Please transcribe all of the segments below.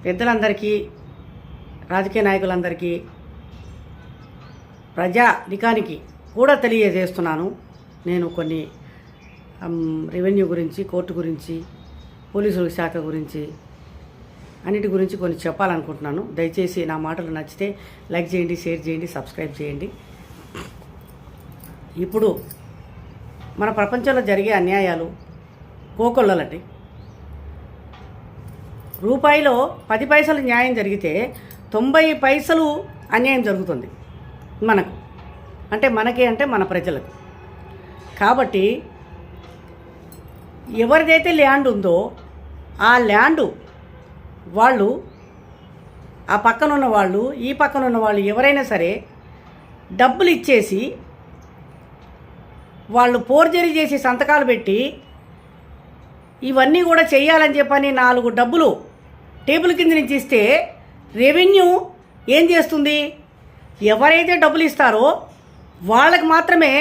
పెద్దలందరికీ, రాజకీయ నాయకులందరికీ, ప్రజానికానికి కూడా తెలియజేస్తున్నాను. నేను కొన్ని రెవెన్యూ గురించి, కోర్టు గురించి, పోలీసుల శాఖ గురించి, అన్నిటి గురించి కొన్ని చెప్పాలనుకుంటున్నాను. దయచేసి నా మాటలు నచ్చితే లైక్ చేయండి, షేర్ చేయండి, సబ్స్క్రైబ్ చేయండి. ఇప్పుడు మన ప్రపంచంలో జరిగే అన్యాయాలు కోకొల్లలండి. రూపాయిలో 10 పైసలు న్యాయం జరిగితే 90 పైసలు అన్యాయం జరుగుతుంది మనకు. అంటే మన ప్రజలకు. కాబట్టి ఎవరిదైతే ల్యాండ్ ఉందో ఆ ల్యాండు వాళ్ళు, ఆ పక్కనున్న వాళ్ళు, ఈ పక్కనున్న వాళ్ళు ఎవరైనా సరే డబ్బులు ఇచ్చేసి వాళ్ళు ఫోర్జరీ చేసి సంతకాలు పెట్టి ఇవన్నీ కూడా చేయాలని చెప్పని 4 డబ్బులు టేబుల్ కింద నుంచి ఇస్తే రెవెన్యూ ఏం చేస్తుంది? ఎవరైతే డబ్బులు ఇస్తారో వాళ్ళకి మాత్రమే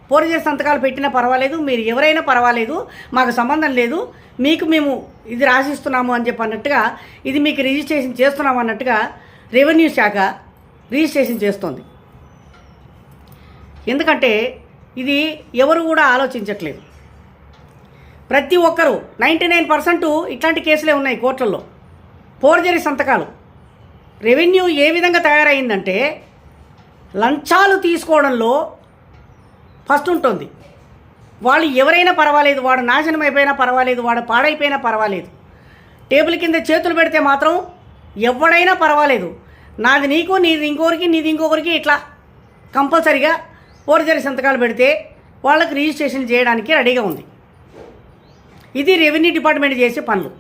ఫోర్జరీ సంతకాలు పెట్టినా పర్వాలేదు, మీరు ఎవరైనా పర్వాలేదు, మాకు సంబంధం లేదు, మీకు మేము ఇది రాసిస్తున్నాము అని చెప్పి అన్నట్టుగా, ఇది మీకు రిజిస్ట్రేషన్ చేస్తున్నాము అన్నట్టుగా రెవెన్యూ శాఖ రిజిస్ట్రేషన్ చేస్తుంది. ఎందుకంటే ఇది ఎవరు కూడా ఆలోచించట్లేదు. ప్రతి ఒక్కరూ 99% ఇట్లాంటి కేసులే ఉన్నాయి కోర్టుల్లో. ఫోర్జరీ సంతకాలు. రెవెన్యూ ఏ విధంగా తయారైందంటే లంచాలు తీసుకోవడంలో ఫస్ట్ ఉంటుంది. వాళ్ళు ఎవరైనా పర్వాలేదు, వాడు నాశనం అయిపోయినా పర్వాలేదు, వాడు పాడైపోయినా పర్వాలేదు, టేబుల్ కింద చేతులు పెడితే మాత్రం ఎవడైనా పర్వాలేదు, నాది నీకు, నీది ఇంకొకరికి, నీది ఇంకొకరికి, ఇట్లా కంపల్సరీగా ఫోర్జరీ సంతకాలు పెడితే వాళ్ళకి రిజిస్ట్రేషన్ చేయడానికి రెడీగా ఉంది. ఇది రెవెన్యూ డిపార్ట్మెంట్ చేసే పనులు.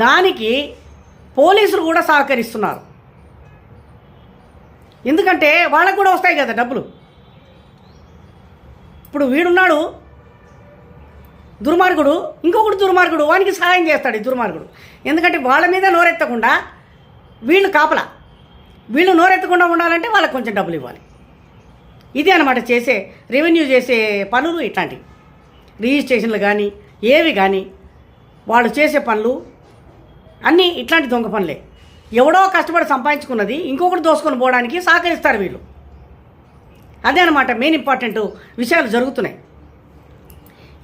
దానికి పోలీసులు కూడా సహకరిస్తున్నారు. ఎందుకంటే వాళ్ళకు కూడా వస్తాయి కదా డబ్బులు. ఇప్పుడు వీడున్నాడు దుర్మార్గుడు, ఇంకొకటి దుర్మార్గుడు, వానికి సహాయం చేస్తాడు ఈ దుర్మార్గుడు. ఎందుకంటే వాళ్ళ మీద నోరెత్తకుండా వీళ్ళు కాపలా, వీళ్ళు నోరెత్తకుండా ఉండాలంటే వాళ్ళకి కొంచెం డబ్బులు ఇవ్వాలి. ఇది అనమాట చేసే రెవెన్యూ చేసే పనులు. ఇట్లాంటివి రిజిస్ట్రేషన్లు కానీ ఏవి కానీ వాళ్ళు చేసే పనులు అన్నీ ఇట్లాంటి దొంగ పనులే. ఎవడో కష్టపడి సంపాదించుకున్నది ఇంకొకటి దోసుకొని పోవడానికి సహకరిస్తారు వీళ్ళు. అదే అనమాట మెయిన్ ఇంపార్టెంట్ విషయాలు జరుగుతున్నాయి.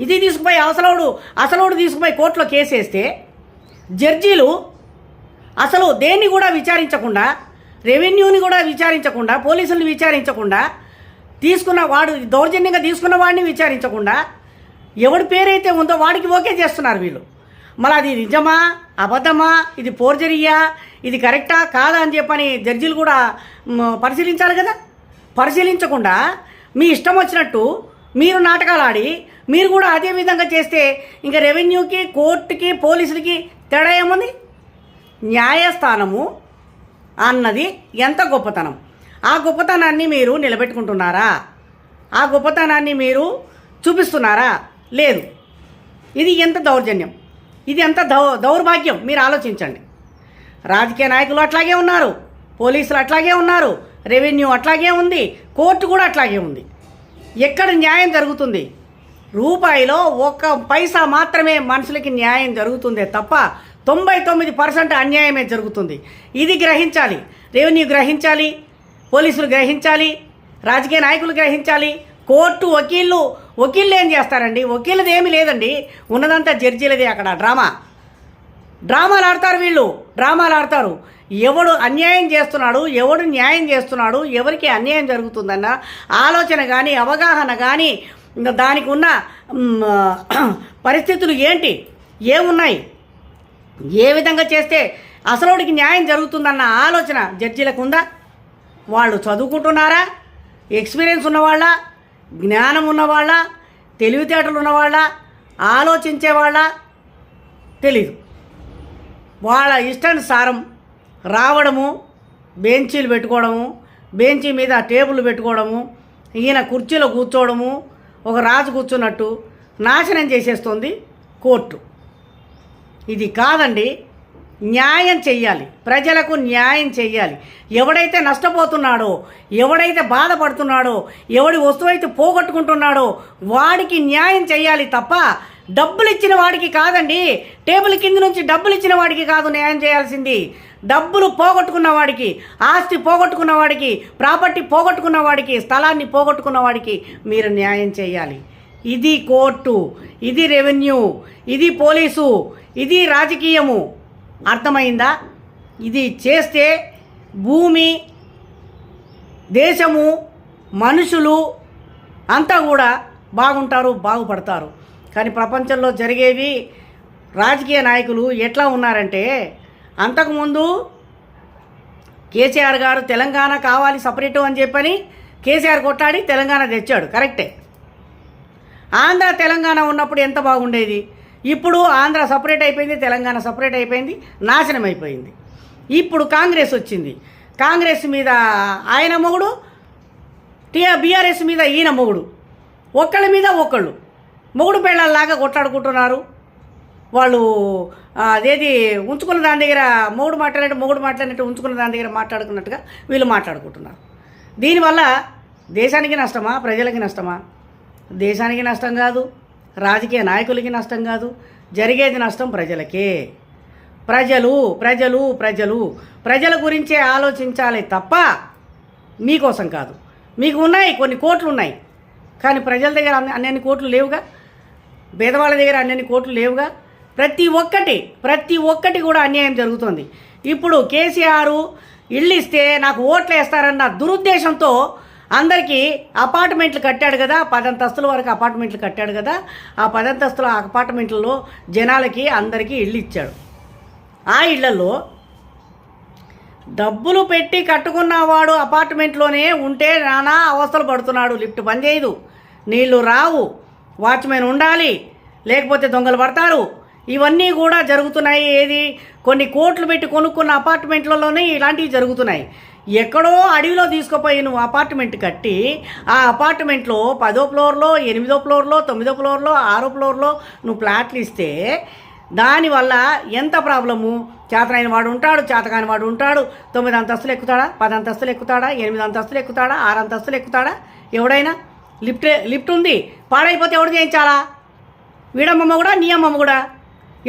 ఇది తీసుకుపోయి అసలోడు తీసుకుపోయి కోర్టులో కేసు వేస్తే జడ్జీలు అసలు దేన్ని కూడా విచారించకుండా, రెవెన్యూని కూడా విచారించకుండా, పోలీసులను విచారించకుండా, తీసుకున్న వాడు దౌర్జన్యంగా తీసుకున్న వాడిని విచారించకుండా ఎవడి పేరైతే ఉందో వాడికి ఓకే చేస్తున్నారు వీళ్ళు. మళ్ళీ అది నిజమా అబద్ధమా, ఇది ఫోర్జరీయా, ఇది కరెక్టా కాదా అని చెప్పని జడ్జీలు కూడా పరిశీలించాలి కదా. పరిశీలించకుండా మీ ఇష్టం వచ్చినట్టు మీరు నాటకాలు ఆడి మీరు కూడా అదే విధంగా చేస్తే ఇంకా రెవెన్యూకి, కోర్టుకి, పోలీసులకి తేడా ఏముంది? న్యాయస్థానము అన్నది ఎంత గొప్పతనం. ఆ గొప్పతనాన్ని మీరు నిలబెట్టుకుంటున్నారా? ఆ గొప్పతనాన్ని మీరు చూపిస్తున్నారా? లేదు. ఇది ఎంత దౌర్జన్యం, ఇది ఎంత దౌర్భాగ్యం మీరు ఆలోచించండి. రాజకీయ నాయకులు అట్లాగే ఉన్నారు, పోలీసులు అట్లాగే ఉన్నారు, రెవెన్యూ అట్లాగే ఉంది, కోర్టు కూడా అట్లాగే ఉంది. ఎక్కడ న్యాయం జరుగుతుంది? రూపాయిలో 1 పైసా మాత్రమే మనుషులకి న్యాయం జరుగుతుందే తప్ప 99% అన్యాయమే జరుగుతుంది. ఇది గ్రహించాలి. రెవెన్యూ గ్రహించాలి, పోలీసులు గ్రహించాలి, రాజకీయ నాయకులు గ్రహించాలి. కోర్టు వకీళ్ళు ఏం చేస్తారండి? వకీలది ఏమీ లేదండి, ఉన్నదంతా జడ్జీలదే. అక్కడ డ్రామాలు ఆడతారు వీళ్ళు, డ్రామాలు ఆడతారు. ఎవడు అన్యాయం చేస్తున్నాడు, ఎవడు న్యాయం చేస్తున్నాడు, ఎవరికి అన్యాయం జరుగుతుందన్న ఆలోచన కానీ, అవగాహన కానీ, దానికి ఉన్న పరిస్థితులు ఏంటి, ఏమున్నాయి, ఏ విధంగా చేస్తే అసలుడికి న్యాయం జరుగుతుందన్న ఆలోచన జడ్జీలకు ఉందా? వాళ్ళు చదువుకుంటున్నారా? ఎక్స్పీరియన్స్ ఉన్నవాళ్ళ, జ్ఞానం ఉన్నవాళ్ళ, తెలివితేటలు ఉన్నవాళ్ళ, ఆలోచించేవాళ్ళ? తెలీదు. వాళ్ళ ఇష్టానుసారం రావడము, బెంచీలు పెట్టుకోవడము, బెంచీ మీద టేబుల్ పెట్టుకోవడము, ఈయన కుర్చీలో కూర్చోవడము, ఒక రాజు కూర్చున్నట్టు నాశనం చేసేస్తుంది కోర్టు. ఇది కాదండి. న్యాయం చెయ్యాలి, ప్రజలకు న్యాయం చెయ్యాలి. ఎవడైతే నష్టపోతున్నాడో, ఎవడైతే బాధపడుతున్నాడో, ఎవడి వస్తువు అయితే పోగొట్టుకుంటున్నాడో వాడికి న్యాయం చెయ్యాలి తప్ప డబ్బులు ఇచ్చిన వాడికి కాదండి, టేబుల్ కింద నుంచి డబ్బులు ఇచ్చిన వాడికి కాదు న్యాయం చేయాల్సింది. డబ్బులు పోగొట్టుకున్న వాడికి, ఆస్తి పోగొట్టుకున్న వాడికి, ప్రాపర్టీ పోగొట్టుకున్న వాడికి, స్థలాన్ని పోగొట్టుకున్న వాడికి మీరు న్యాయం చేయాలి. ఇది కోర్టు, ఇది రెవెన్యూ, ఇది పోలీసు, ఇది రాజకీయము. అర్థమైందా? ఇది చేస్తే భూమి, దేశము, మనుషులు అంతా కూడా బాగుంటారు, బాగుపడతారు. కానీ ప్రపంచంలో జరిగేవి రాజకీయ నాయకులు ఎట్లా ఉన్నారంటే, అంతకుముందు కేసీఆర్ గారు తెలంగాణ కావాలి సపరేటు అని చెప్పని కేసీఆర్ కొట్లాడి తెలంగాణ తెచ్చాడు, కరెక్టే. ఆంధ్ర తెలంగాణ ఉన్నప్పుడు ఎంత బాగుండేది. ఇప్పుడు ఆంధ్ర సపరేట్ అయిపోయింది, తెలంగాణ సపరేట్ అయిపోయింది, నాశనం అయిపోయింది. ఇప్పుడు కాంగ్రెస్ వచ్చింది, కాంగ్రెస్ మీద ఆయన మొగుడు, బీఆర్ఎస్ మీద ఈయన మొగుడు, ఒకళ్ళ మీద ఒకళ్ళు మొగుడు పెళ్ళాలాగా కొట్లాడుకుంటున్నారు. వాళ్ళు అదేది ఉంచుకున్న దాని దగ్గర మొగుడు మాట్లాడినట్టు ఉంచుకున్న దాని దగ్గర మాట్లాడుకున్నట్టుగా వీళ్ళు మాట్లాడుకుంటున్నారు. దీనివల్ల దేశానికి నష్టమా, ప్రజలకి నష్టమా? దేశానికి నష్టం కాదు, రాజకీయ నాయకులకి నష్టం కాదు, జరిగేది నష్టం ప్రజలకే. ప్రజలు ప్రజలు ప్రజలు ప్రజల గురించే ఆలోచించాలి తప్ప మీకోసం కాదు. మీకు ఉన్నాయి కొన్ని కోట్లు ఉన్నాయి, కానీ ప్రజల దగ్గర అన్ని కోట్లు లేవుగా, పేదవాళ్ళ దగ్గర అన్ని కోట్లు లేవుగా. ప్రతి ఒక్కటి కూడా అన్యాయం జరుగుతుంది. ఇప్పుడు కేసీఆర్ ఇళ్ళు ఇస్తే నాకు ఓట్లు వేస్తారన్న దురుద్దేశంతో అందరికీ అపార్ట్మెంట్లు కట్టాడు కదా, 10 అంతస్తుల వరకు అపార్ట్మెంట్లు కట్టాడు కదా. ఆ 10 అంతస్తుల అపార్ట్మెంట్లలో జనాలకి అందరికీ ఇళ్ళు ఇచ్చాడు. ఆ ఇళ్లలో డబ్బులు పెట్టి కట్టుకున్నవాడు అపార్ట్మెంట్లోనే ఉంటే నానా అవస్థలు పడుతున్నాడు. లిఫ్ట్ పనిచేయదు, నీళ్లు రావు, వాచ్మెన్ ఉండాలి, లేకపోతే దొంగలు పడతారు. ఇవన్నీ కూడా జరుగుతున్నాయి. ఏది కొన్ని కోట్లు పెట్టి కొనుక్కున్న అపార్ట్మెంట్లలోనే ఇలాంటివి జరుగుతున్నాయి. ఎక్కడో అడవిలో తీసుకుపోయి నువ్వు అపార్ట్మెంట్ కట్టి ఆ అపార్ట్మెంట్లో 10వ ఫ్లోర్లో, 8వ ఫ్లోర్లో, 9వ ఫ్లోర్లో, 6వ ఫ్లోర్లో నువ్వు ఫ్లాట్లు ఇస్తే దానివల్ల ఎంత ప్రాబ్లము. చేతనైన వాడు ఉంటాడు, చేతకాని వాడు ఉంటాడు. 9 అంతస్తులు ఎక్కుతాడా, 10 అంతస్తులు ఎక్కుతాడా, 8 అంతస్తులు ఎక్కుతాడా, 6 అంతస్తులు ఎక్కుతాడా? ఎవడైనా లిఫ్ట్ ఉంది, పాడైపోతే ఎవడు చేయించాలా? వీడమ్మమ్మ కూడా, నీ అమ్మమ్మ కూడా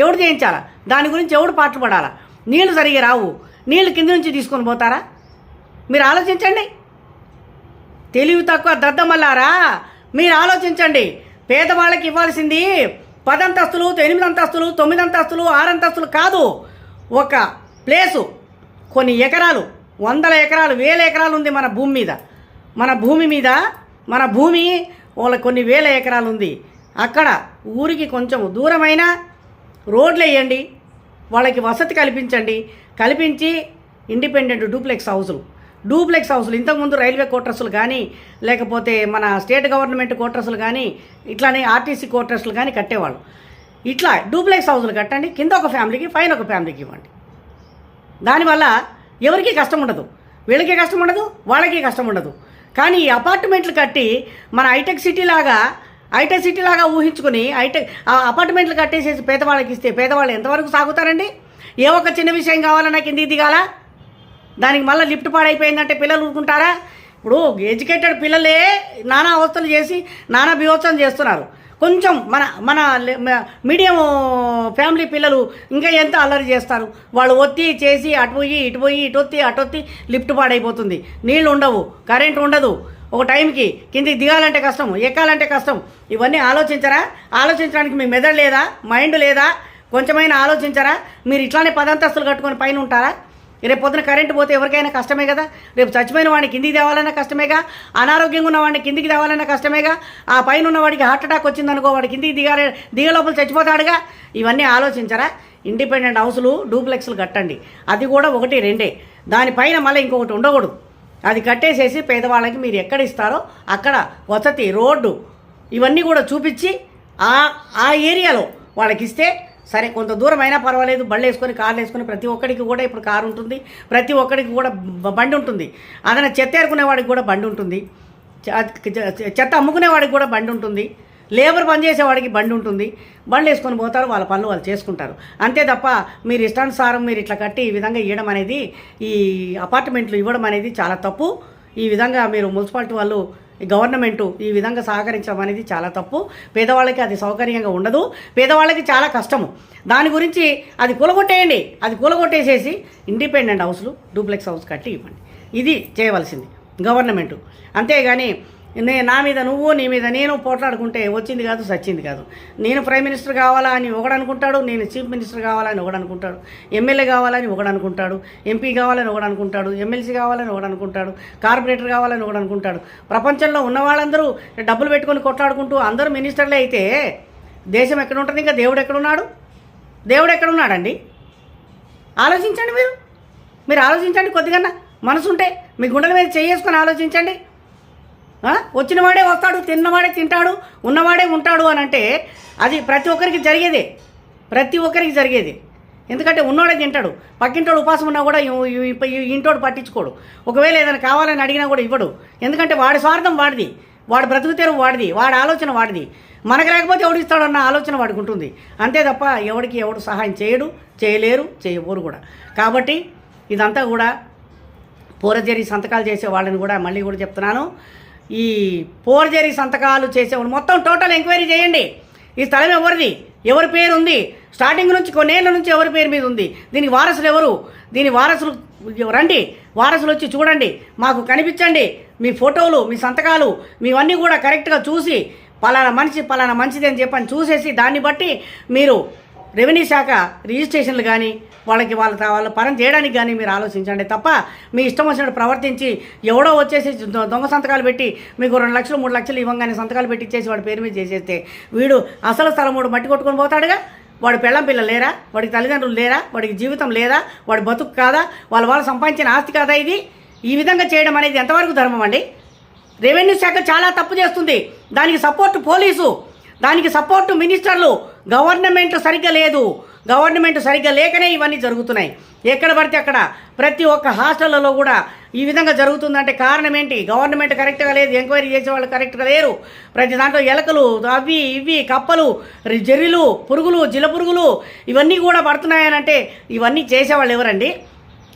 ఎవడు చేయించాలా? దాని గురించి ఎవడు పాటలు పడాలా? నీళ్లు సరిగా రావు, నీళ్లు కింద నుంచి తీసుకొని పోతారా? మీరు ఆలోచించండి. తెలివి తక్కువ దద్దమల్లారా, మీరు ఆలోచించండి. పేదవాళ్ళకి ఇవ్వాల్సింది 10 అంతస్తులు, 8 అంతస్తులు, 9 అంతస్తులు, 6 అంతస్తులు కాదు. ఒక ప్లేసు, కొన్ని ఎకరాలు, 100 ఎకరాలు, 1000 ఎకరాలు ఉంది మన భూమి మీద. మన భూమి వాళ్ళకి కొన్ని 1000 ఎకరాలు ఉంది. అక్కడ ఊరికి కొంచెం దూరమైన రోడ్లు వేయండి, వాళ్ళకి వసతి కల్పించి ఇండిపెండెంట్ డూప్లెక్స్ హౌసులు ఇంతకుముందు రైల్వే క్వార్టర్స్లు కానీ, లేకపోతే మన స్టేట్ గవర్నమెంట్ క్వార్టర్స్లు కానీ, ఇట్లానే ఆర్టీసీ క్వార్టర్స్లు కానీ కట్టేవాళ్ళు. ఇట్లా డూప్లెక్స్ హౌసులు కట్టండి, కింద ఒక ఫ్యామిలీకి, పైన ఒక ఫ్యామిలీకి ఇవ్వండి. దానివల్ల ఎవరికీ కష్టం ఉండదు, వీళ్ళకి కష్టం ఉండదు, వాళ్ళకి కష్టం ఉండదు. కానీ ఈ అపార్ట్మెంట్లు కట్టి మన హైటెక్ సిటీ లాగా ఊహించుకుని అపార్ట్మెంట్లు కట్టేసేసి పేదవాళ్ళకి ఇస్తే పేదవాళ్ళు ఎంతవరకు సాగుతారండి? ఏ ఒక్క చిన్న విషయం కావాలన్నా కిందికి దిగాల, దానికి మళ్ళీ లిఫ్ట్ పాడైపోయిందంటే పిల్లలు ఊరుకుంటారా? ఇప్పుడు ఎడ్యుకేటెడ్ పిల్లలే నానా అవస్థలు చేసి నానా బీభత్సం చేస్తున్నారు. కొంచెం మన మీడియం ఫ్యామిలీ పిల్లలు ఇంకా ఎంత అల్లరి చేస్తారు. వాళ్ళు ఒత్తి చేసి అటు పోయి ఇటొత్తి లిఫ్ట్ పాడైపోతుంది, నీళ్ళు ఉండవు, కరెంట్ ఉండదు, ఒక టైంకి కిందికి దిగాలంటే కష్టం, ఎక్కాలంటే కష్టం. ఇవన్నీ ఆలోచించడానికి మీ మెదడు లేదా, మైండ్ లేదా? కొంచెమైనా ఆలోచించరా? మీరు ఇట్లానే 10 అంతస్తులు కట్టుకొని పైన ఉంటారా? రేపు పొద్దున కరెంటు పోతే ఎవరికైనా కష్టమే కదా. రేపు చచ్చిపోయిన వాడిని కిందికి తేవాలన్నా కష్టమేగా, అనారోగ్యంగా ఉన్న వాడిని కిందికి తేవాలన్నా కష్టమేగా. ఆ పైన ఉన్న వాడికి హార్ట్ అటాక్ వచ్చిందనుకో, వాడి కిందికి దిగలోపల చచ్చిపోతాడుగా. ఇవన్నీ ఆలోచించరా? ఇండిపెండెంట్ హౌసులు, డూప్లెక్స్లు కట్టండి. అది కూడా 1, 2. దానిపైన మళ్ళీ ఇంకొకటి ఉండకూడదు. అది కట్టేసేసి పేదవాళ్ళకి మీరు ఎక్కడ ఇస్తారో అక్కడ వసతి, రోడ్డు ఇవన్నీ కూడా చూపించి ఆ ఏరియాలో వాళ్ళకి ఇస్తే సరే. కొంత దూరం అయినా పర్వాలేదు, బళ్ళు వేసుకొని, కార్లు వేసుకొని, ప్రతి ఒక్కడికి కూడా ఇప్పుడు కారు ఉంటుంది, ప్రతి ఒక్కడికి కూడా బండి ఉంటుంది. అదన చెత్త ఏరుకునేవాడికి కూడా బండి ఉంటుంది, చెత్త అమ్ముకునేవాడికి కూడా బండి ఉంటుంది, లేబర్ పనిచేసేవాడికి బండి ఉంటుంది. బండ్లు వేసుకొని పోతారు, వాళ్ళ పనులు వాళ్ళు చేసుకుంటారు. అంతే తప్ప మీరు ఇష్టానుసారం మీరు ఇట్లా కట్టి ఈ విధంగా ఇవ్వడం అనేది, ఈ అపార్ట్మెంట్లు ఇవ్వడం అనేది చాలా తప్పు. ఈ విధంగా మీరు మున్సిపాలిటీ వాళ్ళు ఈ గవర్నమెంటు ఈ విధంగా సహకరించడం అనేది చాలా తప్పు. పేదవాళ్ళకి అది సౌకర్యంగా ఉండదు, పేదవాళ్ళకి చాలా కష్టము. దాని గురించి అది కూలగొట్టేయండి, అది కూలగొట్టేసేసి ఇండిపెండెంట్ హౌస్లు డూప్లెక్స్ హౌస్ కట్టి ఇవ్వండి. ఇది చేయవలసింది గవర్నమెంటు. అంతేగాని నా మీద నువ్వు నీ మీద నేను పోట్లాడుకుంటే వచ్చింది కాదు సచ్చింది కాదు. నేను ప్రైమ్ మినిస్టర్ కావాలా అని ఒకడు అనుకుంటాడు, నేను చీఫ్ మినిస్టర్ కావాలని ఒకడు అనుకుంటాడు, ఎమ్మెల్యే కావాలని ఒకడు అనుకుంటాడు, ఎంపీ కావాలని ఒకడు అనుకుంటాడు, ఎమ్మెల్సీ కావాలని ఒకడు అనుకుంటాడు, కార్పొరేటర్ కావాలని ఒకడు అనుకుంటాడు. ప్రపంచంలో ఉన్న వాళ్ళందరూ డబ్బులు పెట్టుకొని కొట్లాడుకుంటూ అందరూ మినిస్టర్లే అయితే దేశం ఎక్కడ ఉంటుంది? ఇంకా దేవుడు ఎక్కడున్నాడు? దేవుడు ఎక్కడున్నాడండి? ఆలోచించండి, మీరు ఆలోచించండి. కొద్దిగా మనసుంటే మీ గుండెల మీద చేసుకొని ఆలోచించండి. వచ్చినవాడే వస్తాడు, తిన్నవాడే తింటాడు, ఉన్నవాడే ఉంటాడు అని అంటే అది ప్రతి ఒక్కరికి జరిగేది. ఎందుకంటే ఉన్నవాడే తింటాడు, పక్కింటోడు ఉపాసం ఉన్నా కూడా ఇంటోడు పట్టించుకోడు. ఒకవేళ ఏదైనా కావాలని అడిగినా కూడా ఇవ్వడు. ఎందుకంటే వాడి స్వార్థం వాడిది, వాడు బ్రతుకు తెరువు వాడిది, వాడి ఆలోచన వాడిది. మనకు లేకపోతే ఎవడు ఇస్తాడన్న ఆలోచన వాడికి ఉంటుంది. అంతే తప్ప ఎవడు సహాయం చేయడు, చేయలేరు, చేయబోరు కూడా. కాబట్టి ఇదంతా కూడా పోరజరీ సంతకాలు చేసే వాళ్ళని కూడా మళ్ళీ కూడా చెప్తున్నాను, ఈ పోర్జరీ సంతకాలు చేసేవాళ్ళు మొత్తం టోటల్ ఎంక్వైరీ చేయండి. ఈ స్థలం ఎవరిది, ఎవరి పేరు ఉంది, స్టార్టింగ్ నుంచి కొన్నేళ్ల నుంచి ఎవరి పేరు మీద ఉంది, దీనికి వారసులు ఎవరు, దీని వారసులు రండి, వారసులు వచ్చి చూడండి, మాకు కనిపించండి, మీ ఫోటోలు, మీ సంతకాలు, మీవన్నీ కూడా కరెక్ట్గా చూసి పలానా మంచిది అని చెప్పని చూసేసి దాన్ని బట్టి మీరు రెవెన్యూ శాఖ రిజిస్ట్రేషన్లు కానీ వాళ్ళ పరం చేయడానికి కానీ మీరు ఆలోచించండి తప్ప మీ ఇష్టం వచ్చినట్టు ప్రవర్తించి ఎవడో వచ్చేసి దొంగ సంతకాలు పెట్టి మీకు 2 లక్షలు 3 లక్షలు ఇవ్వగానే సంతకాలు పెట్టించేసి వాడి పేరు మీద చేసేస్తే వీడు అసలు స్థలం మట్టి కొట్టుకొని పోతాడుగా. వాడి పెళ్ళం పిల్లలు లేరా, వాడికి తల్లిదండ్రులు లేరా, వాడికి జీవితం లేదా, వాడి బతుకు కాదా, వాళ్ళు సంపాదించిన ఆస్తి కాదా? ఇది ఈ విధంగా చేయడం అనేది ఎంతవరకు ధర్మం అండి? రెవెన్యూ శాఖ చాలా తప్పు చేస్తుంది, దానికి సపోర్టు పోలీసు, దానికి సపోర్టు మినిస్టర్లు. గవర్నమెంట్ సరిగ్గా లేదు, గవర్నమెంట్ సరిగ్గా లేకనే ఇవన్నీ జరుగుతున్నాయి. ఎక్కడ పడితే అక్కడ ప్రతి ఒక్క హాస్టళ్లలో కూడా ఈ విధంగా జరుగుతుందంటే కారణం ఏంటి? గవర్నమెంట్ కరెక్ట్గా లేదు, ఎంక్వైరీ చేసే వాళ్ళు కరెక్ట్గా లేరు. ప్రతి దాంట్లో ఎలకలు, అవి ఇవి, కప్పలు, జర్రిలు, పురుగులు, జిల పురుగులు ఇవన్నీ కూడా పడుతున్నాయనంటే ఇవన్నీ చేసేవాళ్ళు ఎవరండి?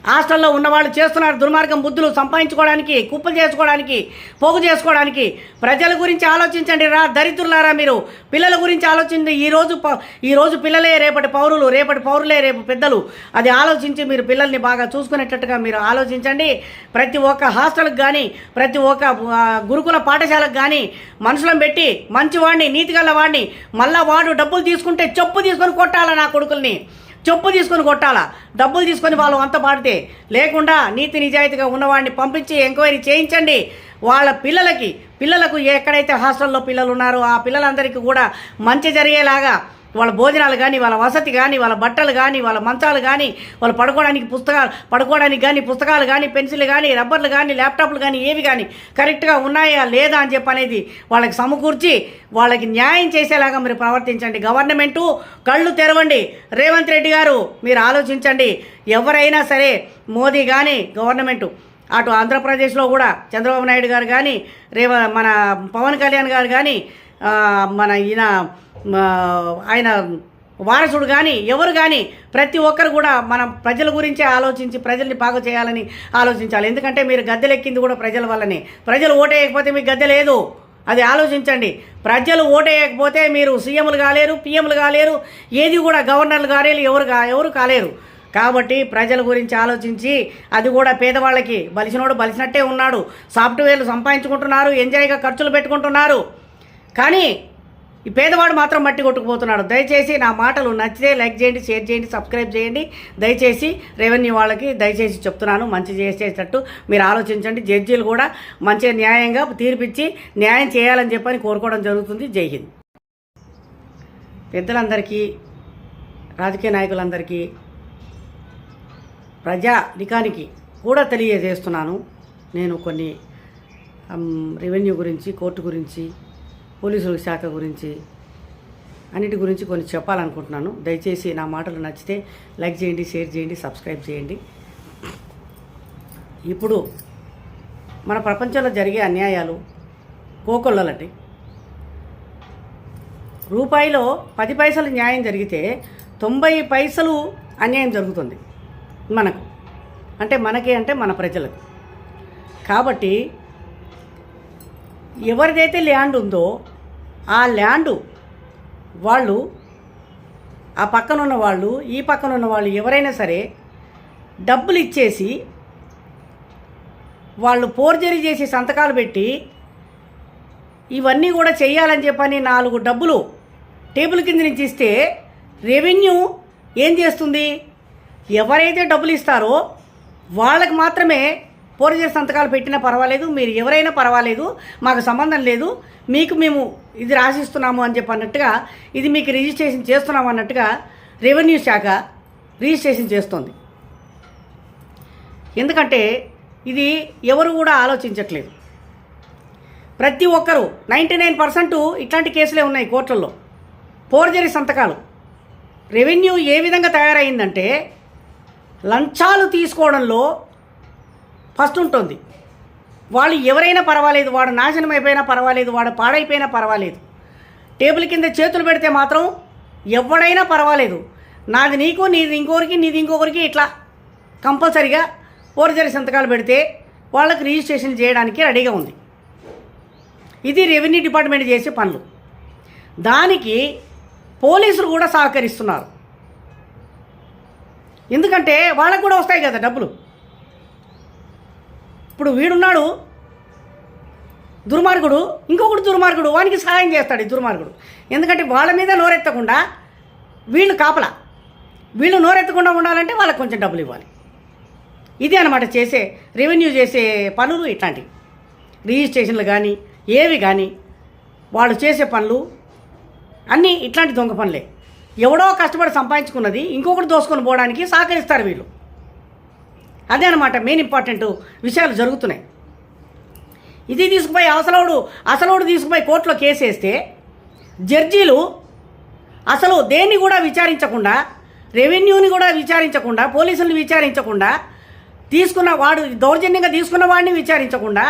హాస్టల్లో ఉన్నవాళ్ళు చేస్తున్నారు దుర్మార్గం బుద్ధులు సంపాదించుకోవడానికి, కుప్పలు చేసుకోవడానికి, పోగు చేసుకోవడానికి. ప్రజల గురించి ఆలోచించండి దరిద్రులారా. మీరు పిల్లల గురించి ఆలోచించండి. ఈరోజు పిల్లలే రేపటి పౌరులే రేపు పెద్దలు. అది ఆలోచించి మీరు పిల్లల్ని బాగా చూసుకునేటట్టుగా మీరు ఆలోచించండి. ప్రతి ఒక్క హాస్టల్కి కానీ, ప్రతి ఒక్క గురుకుల పాఠశాలకు కానీ మనుషులను పెట్టి మంచివాడిని, నీతిగల వాడిని, మళ్ళా వాడు డబ్బులు తీసుకుంటే చెప్పు తీసుకొని కొట్టాలా నా కొడుకుల్ని, చెప్పు తీసుకొని కొట్టాలా, డబ్బులు తీసుకొని వాళ్ళు అంత పాడితే. లేకుండా నీతి నిజాయితీగా ఉన్నవాడిని పంపించి ఎంక్వైరీ చేయించండి. వాళ్ళ పిల్లలకు ఎక్కడైతే హాస్టల్లో పిల్లలు ఉన్నారో ఆ పిల్లలందరికీ కూడా మంచి జరిగేలాగా వాళ్ళ భోజనాలు కానీ, వాళ్ళ వసతి కానీ, వాళ్ళ బట్టలు కానీ, వాళ్ళ మంచాలు కానీ, వాళ్ళు పడుకోవడానికి కానీ పుస్తకాలు కానీ, పెన్సిల్ కానీ, రబ్బర్లు కానీ, ల్యాప్టాప్లు కానీ ఏవి కానీ కరెక్ట్గా ఉన్నాయా లేదా అని చెప్పి అనేది వాళ్ళకి సమకూర్చి వాళ్ళకి న్యాయం చేసేలాగా మీరు ప్రవర్తించండి. గవర్నమెంటు కళ్ళు తెరవండి. రేవంత్ రెడ్డి గారు మీరు ఆలోచించండి. ఎవరైనా సరే మోదీ కానీ గవర్నమెంటు, అటు ఆంధ్రప్రదేశ్లో కూడా చంద్రబాబు నాయుడు గారు కానీ, మన పవన్ కళ్యాణ్ గారు కానీ, మన ఆయన వారసుడు కానీ ఎవరు కానీ ప్రతి ఒక్కరు కూడా మనం ప్రజల గురించే ఆలోచించి ప్రజల్ని బాగు చేయాలని ఆలోచించాలి. ఎందుకంటే మీరు గద్దెలెక్కింది కూడా ప్రజల వల్లనే. ప్రజలు ఓటేయకపోతే మీకు గద్దె లేదు, అది ఆలోచించండి. ప్రజలు ఓటేయకపోతే మీరు సీఎంలు కాలేరు, పిఎంలు కాలేరు, ఏది కూడా గవర్నర్లు కాలేరు, ఎవరు కాలేరు. కాబట్టి ప్రజల గురించి ఆలోచించి, అది కూడా పేదవాళ్ళకి బలిసినోడు బలిసినట్టే ఉన్నాడు. సాఫ్ట్వేర్లు సంపాదించుకుంటున్నారు, ఎంజాయ్గా ఖర్చులు పెట్టుకుంటున్నారు, కానీ ఈ పేదవాడు మాత్రం మట్టి కొట్టుకుపోతున్నాడు. దయచేసి నా మాటలు నచ్చితే లైక్ చేయండి, షేర్ చేయండి, సబ్స్క్రైబ్ చేయండి. దయచేసి రెవెన్యూ వాళ్ళకి దయచేసి చెప్తున్నాను, మంచి చేసేటట్టు మీరు ఆలోచించండి. జడ్జీలు కూడా మంచిగా న్యాయంగా తీర్పిచ్చి న్యాయం చేయాలని చెప్పని కోరుకోవడం జరుగుతుంది. జై హింద్. పెద్దలందరికీ, రాజకీయ నాయకులందరికీ, ప్రజానికానికి కూడా తెలియజేస్తున్నాను. నేను కొన్ని రెవెన్యూ గురించి, కోర్టు గురించి, పోలీసుల శాఖ గురించి, అన్నిటి గురించి కొన్ని చెప్పాలనుకుంటున్నాను. దయచేసి నా మాటలు నచ్చితే లైక్ చేయండి, షేర్ చేయండి, సబ్స్క్రైబ్ చేయండి. ఇప్పుడు మన ప్రపంచంలో జరిగే అన్యాయాలు కోకొల్లలండి. రూపాయిలో 10 పైసలు న్యాయం జరిగితే 90 పైసలు అన్యాయం జరుగుతుంది మనకు. అంటే మన ప్రజలకు. కాబట్టి ఎవరిదైతే ల్యాండ్ ఉందో ఆ ల్యాండు వాళ్ళు, ఆ పక్కనున్న వాళ్ళు, ఈ పక్కనున్న వాళ్ళు ఎవరైనా సరే డబ్బులు ఇచ్చేసి వాళ్ళు ఫోర్జరీ చేసి సంతకాలు పెట్టి ఇవన్నీ కూడా చెయ్యాలని చెప్పని 4 డబ్బులు టేబుల్ కింద నుంచి ఇస్తే రెవెన్యూ ఏం చేస్తుంది? ఎవరైతే డబ్బులు ఇస్తారో వాళ్ళకి మాత్రమే ఫోర్జరీ సంతకాలు పెట్టినా పర్వాలేదు, మీరు ఎవరైనా పర్వాలేదు, మాకు సంబంధం లేదు, మీకు మేము ఇది రాసిస్తున్నాము అని చెప్పి అన్నట్టుగా, ఇది మీకు రిజిస్ట్రేషన్ చేస్తున్నాము అన్నట్టుగా రెవెన్యూ శాఖ రిజిస్ట్రేషన్ చేస్తుంది. ఎందుకంటే ఇది ఎవరు కూడా ఆలోచించట్లేదు. ప్రతి ఒక్కరూ 99% ఇట్లాంటి కేసులే ఉన్నాయి కోర్టుల్లో. ఫోర్జరీ సంతకాలు. రెవెన్యూ ఏ విధంగా తయారైందంటే లంచాలు తీసుకోవడంలో ఫస్ట్ ఉంటుంది. వాళ్ళు ఎవరైనా పర్వాలేదు, వాడు నాశనం అయిపోయినా పర్వాలేదు, వాడు పాడైపోయినా పర్వాలేదు, టేబుల్ కింద చేతులు పెడితే మాత్రం ఎవడైనా పర్వాలేదు, నాది నీకు, నీది ఇంకొకరికి, నీది ఇంకొకరికి, ఇట్లా కంపల్సరిగా ఫోర్జరీ సంతకాలు పెడితే వాళ్ళకి రిజిస్ట్రేషన్ చేయడానికి రెడీగా ఉంది. ఇది రెవెన్యూ డిపార్ట్మెంట్ చేసే పనులు. దానికి పోలీసులు కూడా సహకరిస్తున్నారు. ఎందుకంటే వాళ్ళకు కూడా వస్తాయి కదా డబ్బులు. ఇప్పుడు వీడున్నాడు దుర్మార్గుడు, ఇంకొకటి దుర్మార్గుడు, వానికి సహాయం చేస్తాడు ఈ దుర్మార్గుడు. ఎందుకంటే వాళ్ళ మీద నోరెత్తకుండా వీళ్ళు కాపలా, వీళ్ళు నోరెత్తకుండా ఉండాలంటే వాళ్ళకి కొంచెం డబ్బులు ఇవ్వాలి. ఇదే అనమాట చేసే రెవెన్యూ చేసే పనులు. ఇట్లాంటివి రిజిస్ట్రేషన్లు కానీ ఏవి కానీ వాళ్ళు చేసే పనులు అన్నీ ఇట్లాంటి దొంగ పనులే. ఎవడో కష్టపడి సంపాదించుకున్నది ఇంకొకటి దోసుకొని పోవడానికి సహకరిస్తారు వీళ్ళు. అదే అనమాట మెయిన్ ఇంపార్టెంట్ విషయాలు జరుగుతున్నాయి. ఇది తీసుకుపోయి అసలోడు తీసుకుపోయి కోర్టులో కేసు వేస్తే జడ్జీలు అసలు దేన్ని కూడా విచారించకుండా, రెవెన్యూని కూడా విచారించకుండా, పోలీసులను విచారించకుండా, తీసుకున్న వాడు దౌర్జన్యంగా తీసుకున్న వాడిని విచారించకుండా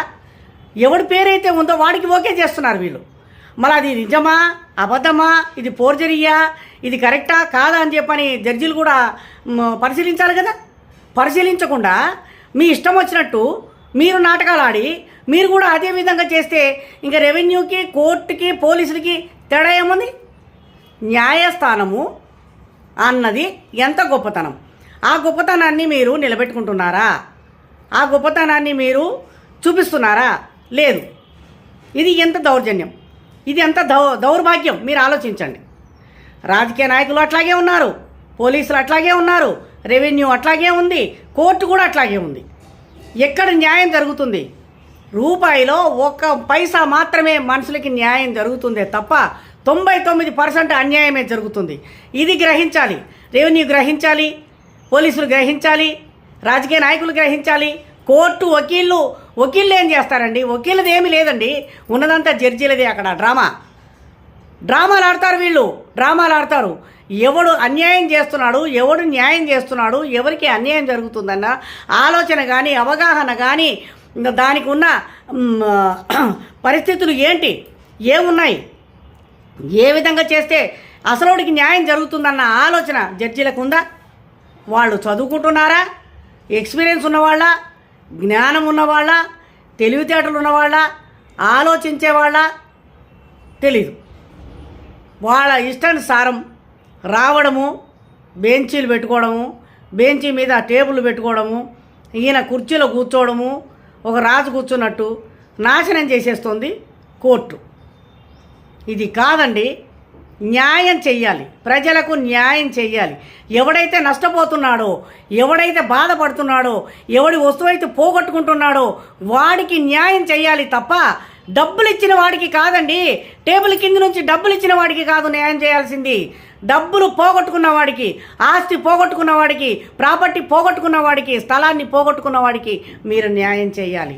ఎవడి పేరైతే ఉందో వాడికి ఓకే చేస్తున్నారు వీళ్ళు. మళ్ళీ అది నిజమా అబద్ధమా, ఇది ఫోర్జరీయా, ఇది కరెక్టా కాదా అని చెప్పని జడ్జీలు కూడా పరిశీలించాలి కదా. పరిశీలించకుండా మీ ఇష్టం వచ్చినట్టు మీరు నాటకాలు ఆడి మీరు కూడా అదే విధంగా చేస్తే ఇంకా రెవెన్యూకి, కోర్టుకి, పోలీసులకి తేడా ఏముంది? న్యాయస్థానము అన్నది ఎంత గొప్పతనం. ఆ గొప్పతనాన్ని మీరు నిలబెట్టుకుంటున్నారా? ఆ గొప్పతనాన్ని మీరు చూపిస్తున్నారా? లేదు. ఇది ఎంత దౌర్జన్యం, ఇది ఎంత దౌర్భాగ్యం మీరు ఆలోచించండి. రాజకీయ నాయకులు అట్లాగే ఉన్నారు, పోలీసులు అట్లాగే ఉన్నారు, రెవెన్యూ అట్లాగే ఉంది, కోర్టు కూడా అట్లాగే ఉంది. ఎక్కడ న్యాయం జరుగుతుంది? రూపాయిలో 1 పైసా మాత్రమే మనుషులకి న్యాయం జరుగుతుందే తప్ప 99% అన్యాయమే జరుగుతుంది. ఇది గ్రహించాలి. రెవెన్యూ గ్రహించాలి, పోలీసులు గ్రహించాలి, రాజకీయ నాయకులు గ్రహించాలి, కోర్టు వకీళ్ళు ఏం చేస్తారండి? వకీలది ఏమీ లేదండి, ఉన్నదంతా జడ్జీలదే. అక్కడ డ్రామాలు ఆడతారు వీళ్ళు, డ్రామాలు ఆడతారు. ఎవడు అన్యాయం చేస్తున్నాడు, ఎవడు న్యాయం చేస్తున్నాడు, ఎవరికి అన్యాయం జరుగుతుందన్న ఆలోచన కానీ అవగాహన కానీ, దానికి ఉన్న పరిస్థితులు ఏంటి, ఏమున్నాయి, ఏ విధంగా చేస్తే అసలుడికి న్యాయం జరుగుతుందన్న ఆలోచన జడ్జీలకు ఉందా? వాళ్ళు చదువుకుంటున్నారా? ఎక్స్పీరియన్స్ ఉన్నవాళ్ళ, జ్ఞానం ఉన్నవాళ్ళ, తెలివితేటలు ఉన్నవాళ్ళ, ఆలోచించేవాళ్ళ? తెలీదు. వాళ్ళ ఇష్టానుసారం రావడము, బెంచీలు పెట్టుకోవడము, బెంచీ మీద టేబుల్ పెట్టుకోవడము, ఈయన కుర్చీలో కూర్చోవడము, ఒక రాజు కూర్చున్నట్టు నాశనం చేసేస్తుంది కోర్టు. ఇది కాదండి. న్యాయం చెయ్యాలి, ప్రజలకు న్యాయం చెయ్యాలి. ఎవడైతే నష్టపోతున్నాడో, ఎవడైతే బాధపడుతున్నాడో, ఎవడి వస్తువైతే పోగొట్టుకుంటున్నాడో వాడికి న్యాయం చెయ్యాలి తప్ప డబ్బులు ఇచ్చిన వాడికి కాదండి. టేబుల్ కింద నుంచి డబ్బులు ఇచ్చిన వాడికి కాదు న్యాయం చేయాల్సింది. డబ్బులు పోగొట్టుకున్న వాడికి, ఆస్తి పోగొట్టుకున్న వాడికి, ప్రాపర్టీ పోగొట్టుకున్న వాడికి, స్థలాన్ని పోగొట్టుకున్న వాడికి మీరు న్యాయం చేయాలి.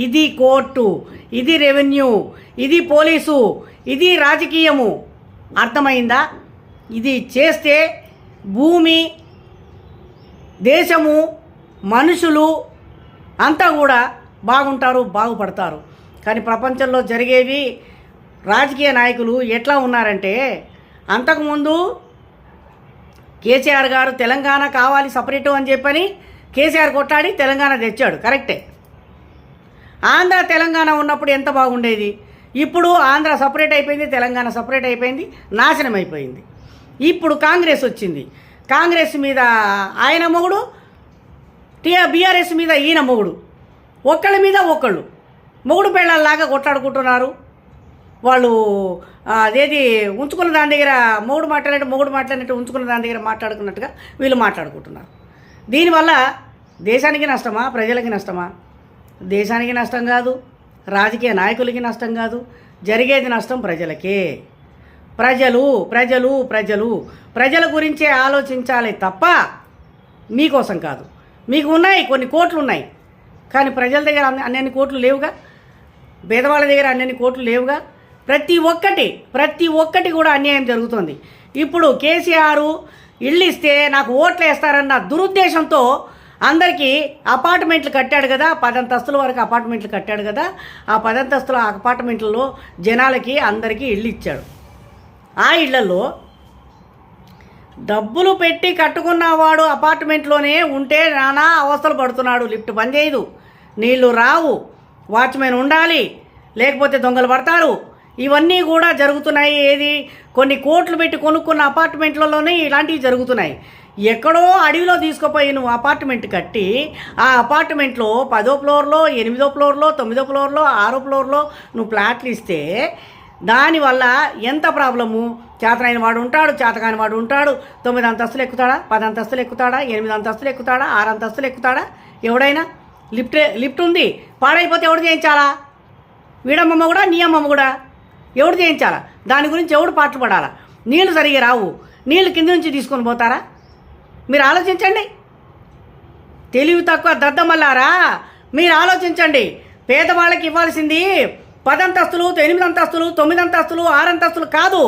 ఇది కోర్టు, ఇది రెవెన్యూ, ఇది పోలీసు, ఇది రాజకీయము. అర్థమైందా? ఇది చేస్తే భూమి, దేశము, మనుషులు అంతా కూడా బాగుంటారు, బాగుపడతారు. కానీ ప్రపంచంలో జరిగేవి రాజకీయ నాయకులు ఎట్లా ఉన్నారంటే, అంతకుముందు కేసీఆర్ గారు తెలంగాణ కావాలి సపరేటు అని చెప్పని కేసీఆర్ కొట్లాడి తెలంగాణ తెచ్చాడు, కరెక్టే. ఆంధ్ర తెలంగాణ ఉన్నప్పుడు ఎంత బాగుండేది. ఇప్పుడు ఆంధ్ర సపరేట్ అయిపోయింది, తెలంగాణ సపరేట్ అయిపోయింది, నాశనం అయిపోయింది. ఇప్పుడు కాంగ్రెస్ వచ్చింది. కాంగ్రెస్ మీద ఆయన మొగుడు, బీఆర్ఎస్ మీద ఈయన మొగుడు, ఒక్కళ్ళ మీద ఒక్కళ్ళు మొగుడు పెళ్ళాలాగా కొట్లాడుకుంటున్నారు. వాళ్ళు అదేది ఉంచుకున్న దాని దగ్గర మొగుడు మాట్లాడినట్టు ఉంచుకున్న దాని దగ్గర మాట్లాడుకున్నట్టుగా వీళ్ళు మాట్లాడుకుంటున్నారు. దీనివల్ల దేశానికి నష్టమా, ప్రజలకి నష్టమా? దేశానికి నష్టం కాదు, రాజకీయ నాయకులకి నష్టం కాదు, జరిగేది నష్టం ప్రజలకే. ప్రజలు ప్రజలు ప్రజలు ప్రజల గురించే ఆలోచించాలి తప్ప మీకోసం కాదు. మీకు ఉన్నాయి, కొన్ని కోట్లు ఉన్నాయి, కానీ ప్రజల దగ్గర అన్ని కోట్లు లేవుగా, పేదవాళ్ళ దగ్గర అన్ని కోట్లు లేవుగా. ప్రతి ఒక్కటి కూడా అన్యాయం జరుగుతుంది. ఇప్పుడు కేసీఆర్ ఇళ్ళు ఇస్తే నాకు ఓట్లు వేస్తారన్న దురుద్దేశంతో అందరికీ అపార్ట్మెంట్లు కట్టాడు కదా, 10 అంతస్తుల వరకు అపార్ట్మెంట్లు కట్టాడు కదా. ఆ 10 అంతస్తుల అపార్ట్మెంట్లలో జనాలకి అందరికీ ఇళ్ళు ఇచ్చాడు. ఆ ఇళ్లలో డబ్బులు పెట్టి కట్టుకున్నవాడు అపార్ట్మెంట్లోనే ఉంటే నానా అవస్థలు పడుతున్నాడు. లిఫ్ట్ పనిచేయదు, నీళ్లు రావు, వాచ్మెన్ ఉండాలి, లేకపోతే దొంగలు పడతారు. ఇవన్నీ కూడా జరుగుతున్నాయి. ఏది కొన్ని కోట్లు పెట్టి కొనుక్కున్న అపార్ట్మెంట్లలోనే ఇలాంటివి జరుగుతున్నాయి. ఎక్కడో అడవిలో తీసుకుపోయి నువ్వు అపార్ట్మెంట్ కట్టి ఆ అపార్ట్మెంట్లో 10వ ఫ్లోర్లో, 8వ ఫ్లోర్లో, 9వ ఫ్లోర్లో, 6వ ఫ్లోర్లో నువ్వు ఫ్లాట్లు ఇస్తే దానివల్ల ఎంత ప్రాబ్లము? చేతనైన వాడు ఉంటాడు, చేతకాని వాడు ఉంటాడు. 9 అంతస్తులు ఎక్కుతాడా, 10 అంతస్తులు ఎక్కుతాడా, 8 అంతస్తులు ఎక్కుతాడా, 6 అంతస్తులు ఎక్కుతాడా? ఎవడైనా లిఫ్ట్ ఉంది, పాడైపోతే ఎవడు చేయించాలా? వీడమ్మమ్మ కూడా, నీ అమ్మమ్మ కూడా ఎవడు చేయించాలా? దాని గురించి ఎవడు పాటలు పడాలా? నీళ్లు సరిగా రావు, నీళ్లు కింద నుంచి తీసుకొని పోతారా? మీరు ఆలోచించండి. తెలివి తక్కువ దద్దమల్లారా, మీరు ఆలోచించండి. పేదవాళ్ళకి ఇవ్వాల్సింది 10 అంతస్తులు, 8 అంతస్తులు, 9 అంతస్తులు, 6 అంతస్తులు కాదు.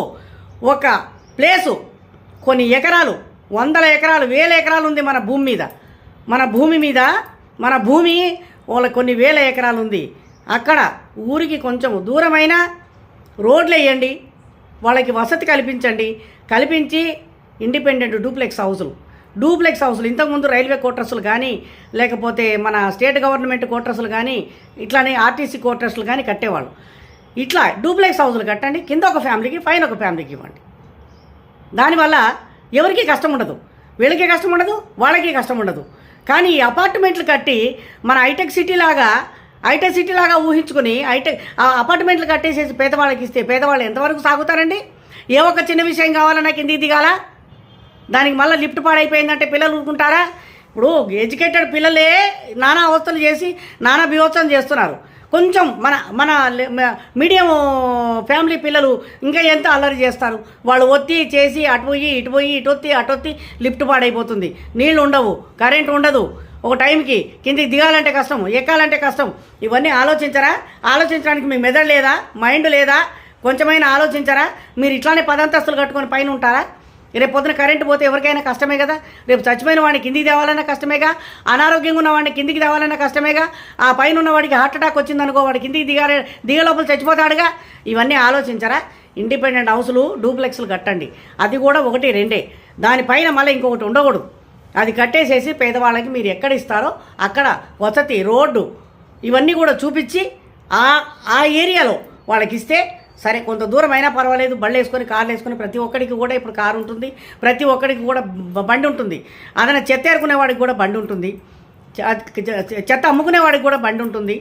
ఒక ప్లేసు, కొన్ని ఎకరాలు, 100 ఎకరాలు, 1000 ఎకరాలు ఉంది మన భూమి మీద. మన భూమి వాళ్ళ కొన్ని 1000 ఎకరాలు ఉంది. అక్కడ ఊరికి కొంచెం దూరమైన రోడ్లు వేయండి, వాళ్ళకి వసతి కల్పించి ఇండిపెండెంట్ డూప్లెక్స్ హౌసులు ఇంతకుముందు రైల్వే క్వార్టర్స్లు కానీ, లేకపోతే మన స్టేట్ గవర్నమెంట్ క్వార్టర్స్లు కానీ, ఇట్లానే ఆర్టీసీ క్వార్టర్స్లు కానీ కట్టేవాళ్ళు. ఇట్లా డూప్లెక్స్ హౌసులు కట్టండి, కింద ఒక ఫ్యామిలీకి, పైన ఒక ఫ్యామిలీకి ఇవ్వండి. దానివల్ల ఎవరికీ కష్టం ఉండదు, వీళ్ళకి కష్టం ఉండదు, వాళ్ళకి కష్టం ఉండదు. కానీ ఈ అపార్ట్మెంట్లు కట్టి మన హైటెక్ సిటీ లాగా ఊహించుకొని అపార్ట్మెంట్లు కట్టేసేసి పేదవాళ్ళకి ఇస్తే పేదవాళ్ళు ఎంతవరకు సాగుతారండి? ఏ ఒక్క చిన్న విషయం కావాలన్నా కిందికి దిగాల, దానికి మళ్ళీ లిఫ్ట్ పాడైపోయిందంటే పిల్లలు ఊరుకుంటారా? ఇప్పుడు ఎడ్యుకేటెడ్ పిల్లలే నానా అవస్థలు చేసి నానా బీభత్సం చేస్తున్నారు. కొంచెం మన మీడియం ఫ్యామిలీ పిల్లలు ఇంకా ఎంత అల్లరి చేస్తారు. వాళ్ళు ఒత్తి చేసి అటు పోయి ఇటు వత్తి లిఫ్ట్ పాడైపోతుంది, నీళ్లు ఉండవు, కరెంట్ ఉండదు, ఒక టైంకి కిందికి దిగాలంటే కష్టం, ఎక్కాలంటే కష్టం. ఇవన్నీ ఆలోచించడానికి మీ మెదడు లేదా, మైండ్ లేదా? కొంచెమైనా ఆలోచించరా? మీరు ఇట్లానే 10 అంతస్తులు కట్టుకొని పైన ఉంటారా? రేపు పొద్దున కరెంటు పోతే ఎవరికైనా కష్టమే కదా. రేపు చచ్చిపోయిన వాడిని కిందికి తేవాలన్నా కష్టమేగా, అనారోగ్యంగా ఉన్న వాడిని కిందికి తేవాలన్నా కష్టమేగా. ఆ పైన ఉన్న వాడికి హార్ట్ అటాక్ వచ్చిందనుకో, వాడి కిందికి దిగ లోపల చచ్చిపోతాడుగా. ఇవన్నీ ఆలోచించరా? ఇండిపెండెంట్ హౌసులు, డూప్లెక్స్లు కట్టండి. అది కూడా 1, 2. దానిపైన మళ్ళీ ఇంకొకటి ఉండకూడదు. అది కట్టేసేసి పేదవాళ్ళకి మీరు ఎక్కడ ఇస్తారో అక్కడ వసతి, రోడ్డు ఇవన్నీ కూడా చూపించి ఆ ఏరియాలో వాళ్ళకి ఇస్తే సరే, కొంత దూరం అయినా పర్వాలేదు. బళ్ళు వేసుకొని, కార్లు వేసుకొని, ప్రతి ఒక్కడికి కూడా ఇప్పుడు కారు ఉంటుంది, ప్రతి ఒక్కడికి కూడా బండి ఉంటుంది. అదన చెత్త ఏరుకునేవాడికి కూడా బండి ఉంటుంది, చెత్త అమ్ముకునేవాడికి కూడా బండి ఉంటుంది,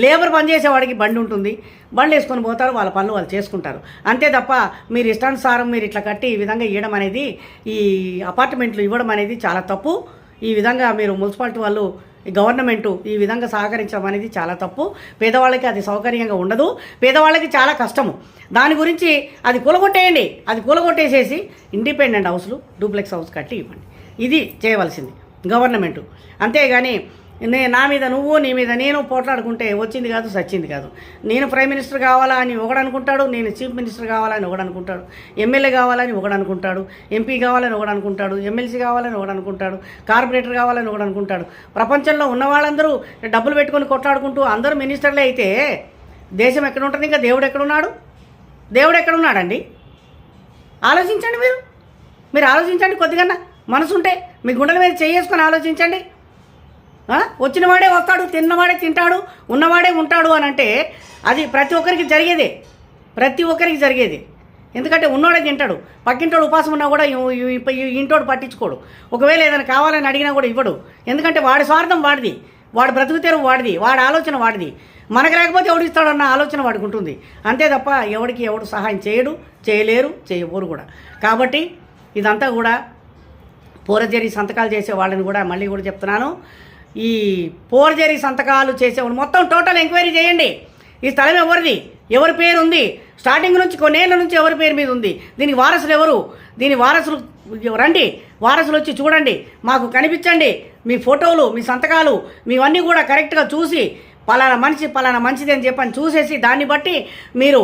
లేబర్ పనిచేసేవాడికి బండి ఉంటుంది. బండ్లు వేసుకొని పోతారు, వాళ్ళ పనులు వాళ్ళు చేసుకుంటారు. అంతే తప్ప మీరు ఇష్టానుసారం మీరు ఇట్లా కట్టి ఈ విధంగా ఇవ్వడం అనేది, ఈ అపార్ట్మెంట్లు ఇవ్వడం అనేది చాలా తప్పు. ఈ విధంగా మీరు మున్సిపాలిటీ వాళ్ళు, గవర్నమెంటు ఈ విధంగా సహకరించడం అనేది చాలా తప్పు. పేదవాళ్ళకి అది సౌకర్యంగా ఉండదు, పేదవాళ్ళకి చాలా కష్టము. దాని గురించి అది కూలగొట్టేసేసి ఇండిపెండెంట్ హౌస్లు, డూప్లెక్స్ హౌస్ కట్టి ఇవ్వండి. ఇది చేయవలసింది గవర్నమెంటు. అంతేగాని నా మీద నువ్వు, నీ మీద నేను పోట్లాడుకుంటే వచ్చింది కాదు, సచ్చింది కాదు. నేను ప్రైమ్ మినిస్టర్ కావాలా అని ఒకడు అనుకుంటాడు, నేను చీఫ్ మినిస్టర్ కావాలని ఒకడు అనుకుంటాడు, ఎమ్మెల్యే కావాలని ఒకడు అనుకుంటాడు, ఎంపీ కావాలని ఒకడు అనుకుంటాడు, ఎమ్మెల్సీ కావాలని ఒకడు అనుకుంటాడు, కార్పొరేటర్ కావాలని ఒకడు అనుకుంటాడు. ప్రపంచంలో ఉన్న వాళ్ళందరూ డబ్బులు పెట్టుకొని కొట్లాడుకుంటూ అందరూ మినిస్టర్లే అయితే దేశం ఎక్కడ ఉంటుంది? ఇంకా దేవుడు ఎక్కడున్నాడండి? ఆలోచించండి. మీరు ఆలోచించండి. కొద్దిగా మనసు ఉంటే మీ గుండెల మీద చేసుకొని ఆలోచించండి. వచ్చినవాడే వస్తాడు, తిన్నవాడే తింటాడు, ఉన్నవాడే ఉంటాడు అని అంటే అది ప్రతి ఒక్కరికి జరిగేదే, ప్రతి ఒక్కరికి జరిగేది. ఎందుకంటే ఉన్నోడే తింటాడు, పక్కింటోడు ఉపాసం ఉన్నా కూడా ఇంటోడు పట్టించుకోడు. ఒకవేళ ఏదైనా కావాలని అడిగినా కూడా ఇవ్వడు. ఎందుకంటే వాడి స్వార్థం వాడిది, వాడి బ్రతుకు తెరువు వాడిది, వాడి ఆలోచన వాడిది. మనకు లేకపోతే ఎవడు ఇస్తాడన్న ఆలోచన వాడికి ఉంటుంది. అంతే తప్ప ఎవడికి ఎవడు సహాయం చేయడు, చేయలేరు, చేయబోరు కూడా. కాబట్టి ఇదంతా కూడా పోరజరీ సంతకాలు చేసే వాళ్ళని కూడా మళ్ళీ కూడా చెప్తున్నాను, ఈ పోర్జరీ సంతకాలు చేసేవాళ్ళు మొత్తం టోటల్ ఎంక్వైరీ చేయండి. ఈ స్థలం ఎవరిది, ఎవరి పేరు ఉంది, స్టార్టింగ్ నుంచి కొన్నేళ్ల నుంచి ఎవరి పేరు మీద ఉంది, దీనికి వారసులు ఎవరు, దీని వారసులు రండి, వారసులు వచ్చి చూడండి, మాకు కనిపించండి, మీ ఫోటోలు, మీ సంతకాలు, మీవన్నీ కూడా కరెక్ట్గా చూసి పలానా మంచిది అని చెప్పని చూసేసి దాన్ని బట్టి మీరు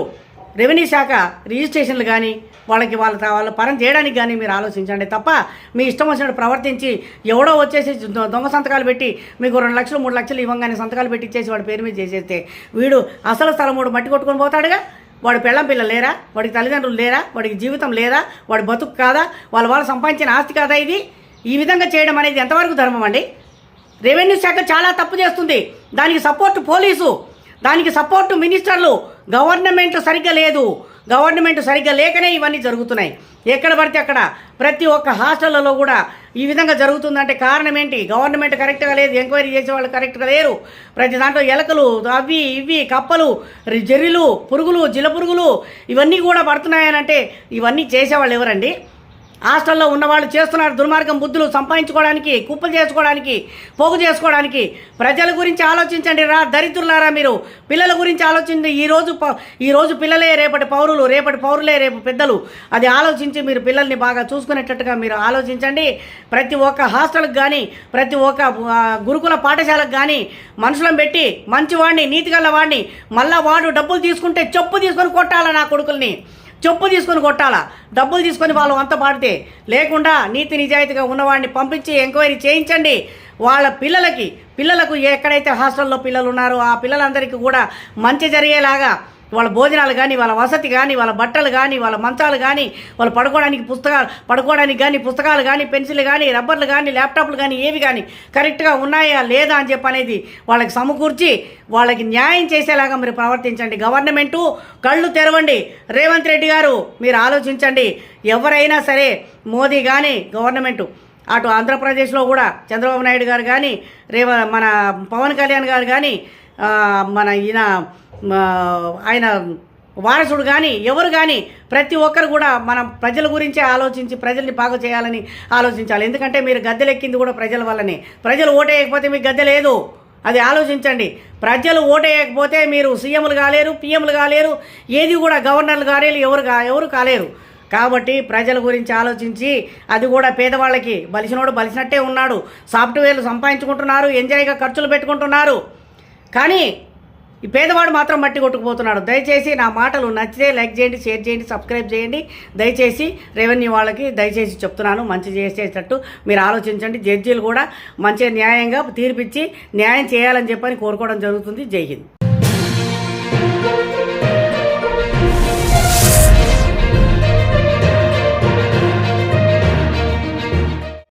రెవెన్యూ శాఖ రిజిస్ట్రేషన్లు కానీ వాళ్ళ పరం చేయడానికి కానీ మీరు ఆలోచించండి తప్ప మీ ఇష్టం వచ్చినట్టు ప్రవర్తించి ఎవడో వచ్చేసి దొంగ సంతకాలు పెట్టి మీకు 2 లక్షలు 3 లక్షలు ఇవ్వగానే సంతకాలు పెట్టి ఇచ్చేసి వాడి పేరు మీద చేసేస్తే వీడు అసలు స్థలం మట్టి కొట్టుకొని పోతాడుగా. వాడి పెళ్ళం పిల్లలు లేరా, వాడికి తల్లిదండ్రులు లేరా, వాడికి జీవితం లేదా, వాడి బతుకు కాదా, వాళ్ళు సంపాదించిన ఆస్తి కాదా ఇది? ఈ విధంగా చేయడం అనేది ఎంతవరకు ధర్మం అండి? రెవెన్యూ శాఖ చాలా తప్పు చేస్తుంది, దానికి సపోర్టు పోలీసు, దానికి సపోర్టు మినిస్టర్లు, గవర్నమెంట్ సరిగ్గా లేదు. గవర్నమెంట్ సరిగ్గా లేకనే ఇవన్నీ జరుగుతున్నాయి. ఎక్కడ పడితే అక్కడ ప్రతి ఒక్క హాస్టళ్లలో కూడా ఈ విధంగా జరుగుతుందంటే కారణం ఏంటి? గవర్నమెంట్ కరెక్ట్గా లేదు, ఎంక్వైరీ చేసే వాళ్ళు కరెక్ట్గా లేరు. ప్రతి దాంట్లో ఎలకలు, అవి ఇవి, కప్పలు, జెర్రీలు, పురుగులు, జిల పురుగులు ఇవన్నీ కూడా పడుతున్నాయనంటే ఇవన్నీ చేసేవాళ్ళు ఎవరండి? హాస్టల్లో ఉన్నవాళ్ళు చేస్తున్నారు దుర్మార్గం బుద్ధులు సంపాదించుకోవడానికి, కుప్పలు చేసుకోవడానికి, పోగు చేసుకోవడానికి. ప్రజల గురించి ఆలోచించండి రా దరిద్రులారా. మీరు పిల్లల గురించి ఆలోచించండి. ఈరోజు పిల్లలే రేపటి పౌరులే రేపు పెద్దలు. అది ఆలోచించి మీరు పిల్లల్ని బాగా చూసుకునేటట్టుగా మీరు ఆలోచించండి. ప్రతి ఒక్క హాస్టల్కి కానీ, ప్రతి ఒక్క గురుకుల పాఠశాలకు కానీ మనుషులను పెట్టి మంచివాడిని, నీతిగల వాడిని, మళ్ళా వాడు డబ్బులు తీసుకుంటే చెప్పు తీసుకొని కొట్టాలా, నా కొడుకుల్ని చెప్పు తీసుకొని కొట్టాలా, డబ్బులు తీసుకొని వాళ్ళు అంత పాడితే. లేకుండా నీతి నిజాయితీగా ఉన్నవాడిని పంపించి ఎంక్వైరీ చేయించండి. వాళ్ళ పిల్లలకు ఎక్కడైతే హాస్టల్లో పిల్లలు ఉన్నారో ఆ పిల్లలందరికీ కూడా మంచి జరిగేలాగా వాళ్ళ భోజనాలు కానీ, వాళ్ళ వసతి కానీ, వాళ్ళ బట్టలు కానీ, వాళ్ళ మంచాలు కానీ, వాళ్ళు పడుకోవడానికి కానీ పుస్తకాలు కానీ, పెన్సిల్ కానీ, రబ్బర్లు కానీ, ల్యాప్టాప్లు కానీ ఏవి కానీ కరెక్ట్గా ఉన్నాయా లేదా అని చెప్పి అనేది వాళ్ళకి సమకూర్చి వాళ్ళకి న్యాయం చేసేలాగా మీరు ప్రవర్తించండి. గవర్నమెంటు కళ్ళు తెరవండి. రేవంత్ రెడ్డి గారు మీరు ఆలోచించండి. ఎవరైనా సరే మోదీ కానీ గవర్నమెంటు, అటు ఆంధ్రప్రదేశ్లో కూడా చంద్రబాబు నాయుడు గారు కానీ, మన పవన్ కళ్యాణ్ గారు కానీ, మన ఆయన వారసుడు కానీ ఎవరు కానీ ప్రతి ఒక్కరు కూడా మన ప్రజల గురించే ఆలోచించి ప్రజల్ని బాగు చేయాలని ఆలోచించాలి. ఎందుకంటే మీరు గద్దెలెక్కింది కూడా ప్రజల వల్లనే. ప్రజలు ఓటేయకపోతే మీకు గద్దె లేదు, అది ఆలోచించండి. ప్రజలు ఓటేయకపోతే మీరు సీఎంలు కాలేరు, పిఎంలు కాలేరు, ఏది కూడా గవర్నర్లు కాలేరు, ఎవరు కాలేరు. కాబట్టి ప్రజల గురించి ఆలోచించి, అది కూడా పేదవాళ్ళకి బలిసినోడు బలిసినట్టే ఉన్నాడు, సాఫ్ట్వేర్లు సంపాదించుకుంటున్నారు, ఎంజాయ్గా ఖర్చులు పెట్టుకుంటున్నారు, కానీ ఈ పేదవాడు మాత్రం మట్టి కొట్టుకుపోతున్నాడు. దయచేసి నా మాటలు నచ్చితే లైక్ చేయండి, షేర్ చేయండి, సబ్స్క్రైబ్ చేయండి. దయచేసి రెవెన్యూ వాళ్ళకి దయచేసి చెప్తున్నాను, మంచి చేసేటట్టు మీరు ఆలోచించండి. జడ్జీలు కూడా మంచిగా న్యాయంగా తీర్పిచ్చి న్యాయం చేయాలని చెప్పని కోరుకోవడం జరుగుతుంది. జై హింద్.